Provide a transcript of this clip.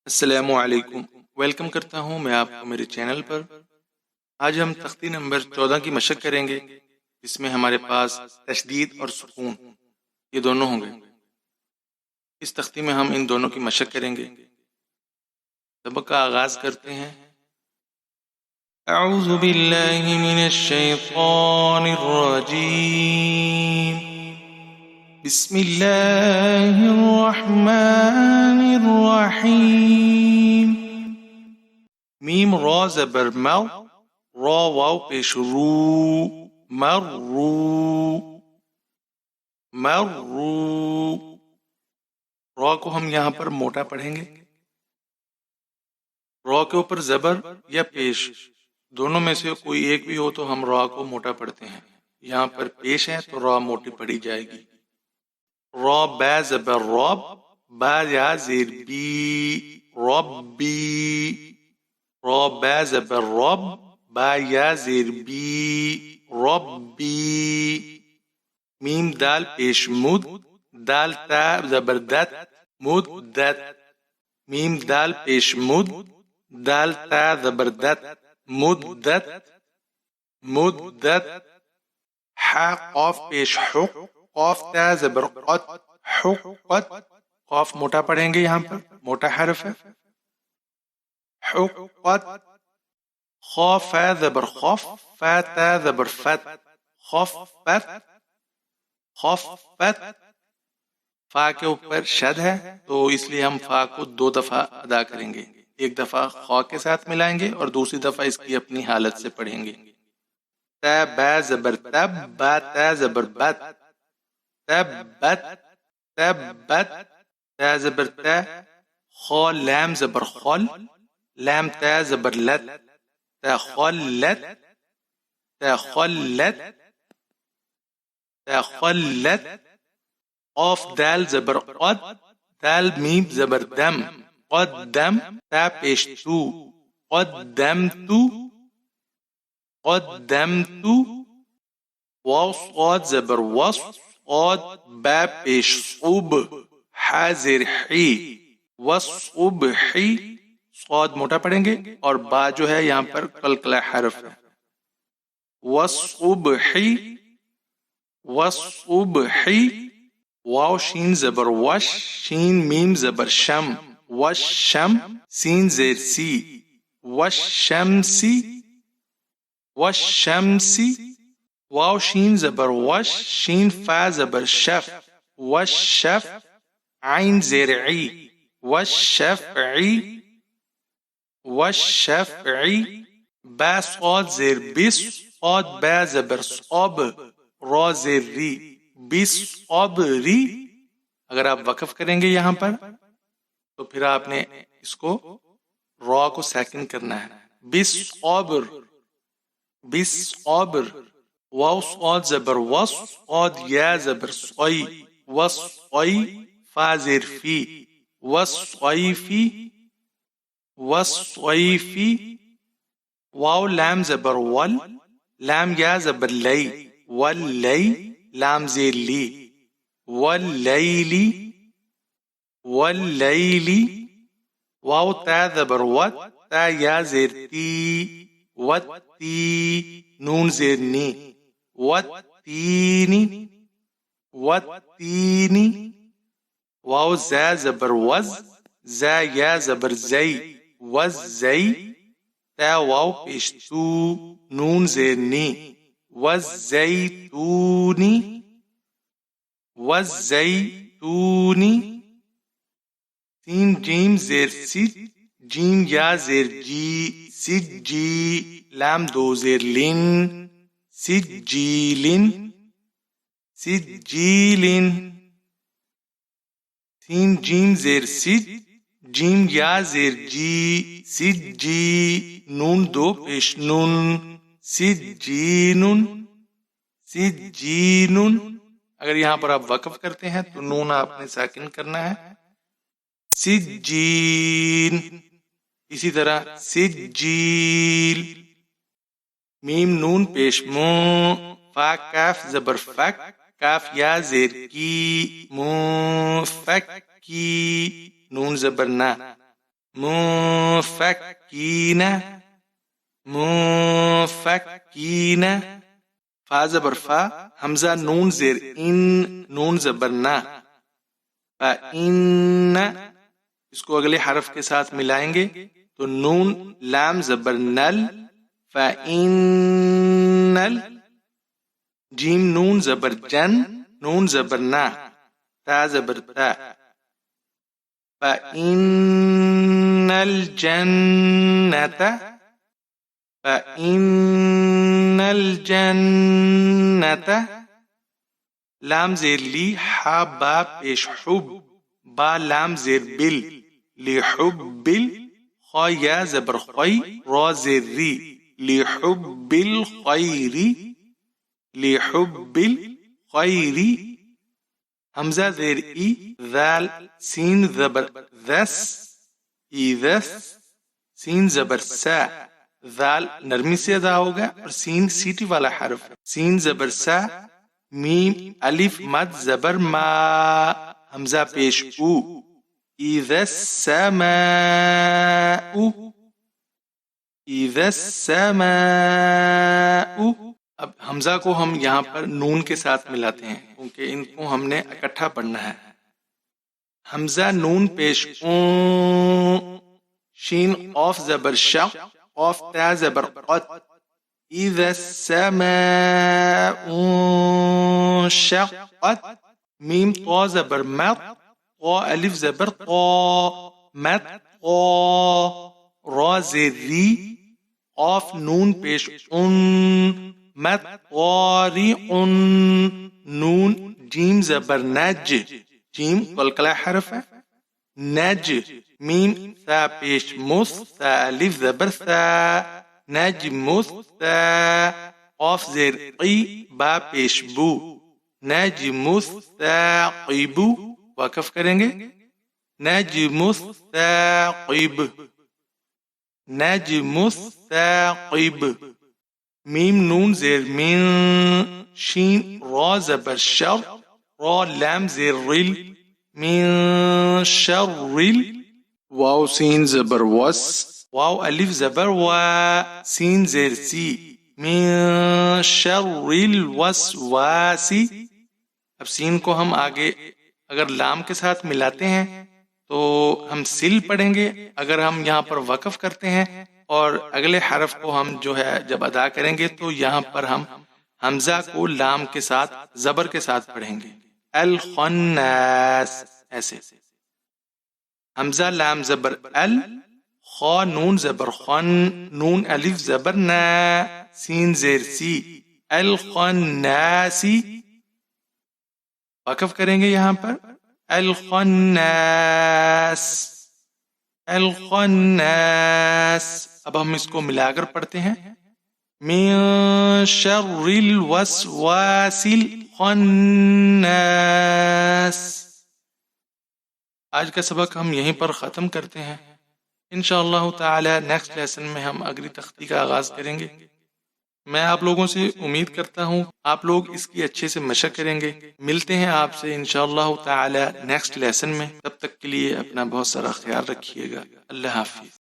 السلام علیکم، ویلکم کرتا ہوں میں آپ کو میرے چینل پر۔ آج ہم تختی نمبر 14 کی مشق کریں گے، جس میں ہمارے پاس تشدید اور سکون یہ دونوں ہوں گے۔ اس تختی میں ہم ان دونوں کی مشق کریں گے۔ سبق کا آغاز کرتے ہیں۔ اعوذ باللہ من الشیطان الرجیم، بسم اللہ الرحمن الرحیم۔ میم را زبر مر، را واو پیش رو، مرو مرو۔ را کو ہم یہاں پر موٹا پڑھیں گے۔ را کے اوپر زبر یا پیش دونوں میں سے کوئی ایک بھی ہو تو ہم را کو موٹا پڑھتے ہیں۔ یہاں پر پیش ہے تو را موٹی پڑھی جائے گی۔ را با زبر راب، با یا زیر بی، ربی۔ را با زبر رب، با یا زیر بی، ربی۔ میم دال پیش مد، دال تا زبر دت، مدت۔ میم دال پیش مد، دال تا زبر دت، مدت مدت۔ ح قاف پیش حق، قاف تا زبر قت، حقت۔ قاف موٹا پڑھیں گے، یہاں پر موٹا حرف ہے، حقت۔ خا فا زبر خف، فا تا زبر فت، خفت خفت۔ فا کے اوپر شد ہے تو اس لیے ہم فا کو 2 دفعہ ادا کریں گے۔ ایک دفعہ خا کے ساتھ ملائیں گے اور دوسری دفعہ اس کی اپنی حالت سے پڑھیں گے۔ تا با زبر تب، با تا زبر بت، تبت تبت۔ تا زبر تا، خا لام زبر خل، لام تا زبر لت، تخلت تخلت تخلت۔ قاف دال زبر قد، دال میم زبر دم، قدم۔ تا پیش تو، قدمت قدمت۔ واو صاد زبر وص، صاد با پیش صوب، حاضر حی، وصبحی۔ صاد موٹا پڑھیں گے اور با جو ہے یہاں پر قلقلہ حرف ہے، وصبحی وصبحی۔ واو شین زبر وش، شین میم زبر شم، وشم۔ سین زیر سی، وشمسی وشمسی۔ واو شین زبر وش، شین فا زبر شف، وشف۔ عین زیر عی، وشفعی وشفعی۔ با صاد زیر بس، صاد با زبر صاب، را زیر ری، بصبری۔ اگر آپ وقف کریں گے یہاں پر تو پھر آپ نے اس کو را کو ساکن کرنا ہے، بصبر بصبر۔ واو صاد زبر وص، صاد یا زبر صی، وصی۔ فا زیر فی، وصیفی وصیفی۔ واو لام زبر ول، لام یا زبر لی، ولی۔ لام زیر لی، واللیلی واللیلی۔ واو تا زبر ود، تا یا زیر تی، وتی۔ نون زیر نی، وتینی وتینی۔ واو زا زبر وز، زا یا زبر زی، وزی۔ تا واو پیش تو، نون زیر نی، والزیتونی والزیتونی۔ سین جیم زیر سج، جیم یا زیر جی، سجی۔ لام 2 زیر لن، سجیلن سجیلن۔ سین جیم زیر سج، جیم یا زیر جی، سجی۔ نون 2 پیش نون، سجینن سجینن۔ اگر یہاں پر آپ وقف کرتے ہیں تو نون آپ نے ساکن کرنا ہے، سجین۔ اسی طرح سجیل۔ میم نون پیش مو، فا کاف زبر فک، کاف یا زیر کی، مو فک کی۔ نون زبر نا، منفکین منفکین فا زبر فا حمزہ نون زیر ان نون زبر نا فإن اس کو اگلے حرف کے ساتھ ملائیں گے تو نون لام زبر نل فإنل جیم نون زبر جن نون زبر نا تا زبر تا فإن الجنة فإن الجنة لام زیر لی حا با پیش حب با لام زیر بل لحب بل خا یا زبر خوی را زیر ری لحب الخیر لحب الخیر حمزہ زیر ای ذال سین زبر ذس ایذس سین زبر سا ذال نرمی سے ادا ہوگا اور سین سیٹی والا حرف سین زبر سا میم الف مد زبر ما حمزہ پیش او اذا السماء اذا السماء اب حمزہ کو ہم یہاں پر نون کے ساتھ ملاتے ہیں کیونکہ ان کو ہم نے اکٹھا پڑھنا ہے حمزہ نون پیش اون شین قاف زبر شق قاف تا زبر قط اذا السماء انشقت میم طا زبر مط طا الف زبر طا مط طا را زیر ری قاف نون پیش ان مط طارع نون جیم زبر نج جیم قلقلہ حرف ہے نج میم ثا پیش مس ثا الف زبر ثا نجمس ثا قاف زیر قی با پیش بو نجمس ثاقب وقف کریں گے نجمس ثاقب نجمس ثاقب میم نون زیر من شین را زبر شر را لام زیر رل من شر رل واو سین زبر وس واو الف زبر و سین زیر سی من شر الوسواس اب سین کو ہم آگے اگر لام کے ساتھ ملاتے ہیں تو ہم سل پڑھیں گے اگر ہم یہاں پر وقف کرتے ہیں اور اگلے حرف کو ہم جو ہے جب ادا کریں گے تو یہاں پر ہم حمزہ کو لام کے ساتھ زبر کے ساتھ پڑھیں گے الخناس ایسے حمزہ لام زبر ال خا نون زبر خن نون الف زبر نا سین زیر سی الخناسی وقف کریں گے یہاں پر الخناس الخناس اب ہم اس کو ملا کر پڑھتے ہیں من شر الوسواس الخناس آج کا سبق ہم یہیں پر ختم کرتے ہیں انشاءاللہ تعالی نیکسٹ لیسن میں ہم اگلی تختی کا آغاز کریں گے میں آپ لوگوں سے امید کرتا ہوں آپ لوگ اس کی اچھے سے مشق کریں گے ملتے ہیں آپ سے انشاءاللہ تعالی نیکسٹ لیسن میں تب تک کے لیے اپنا بہت سارا خیال رکھیے گا اللہ حافظ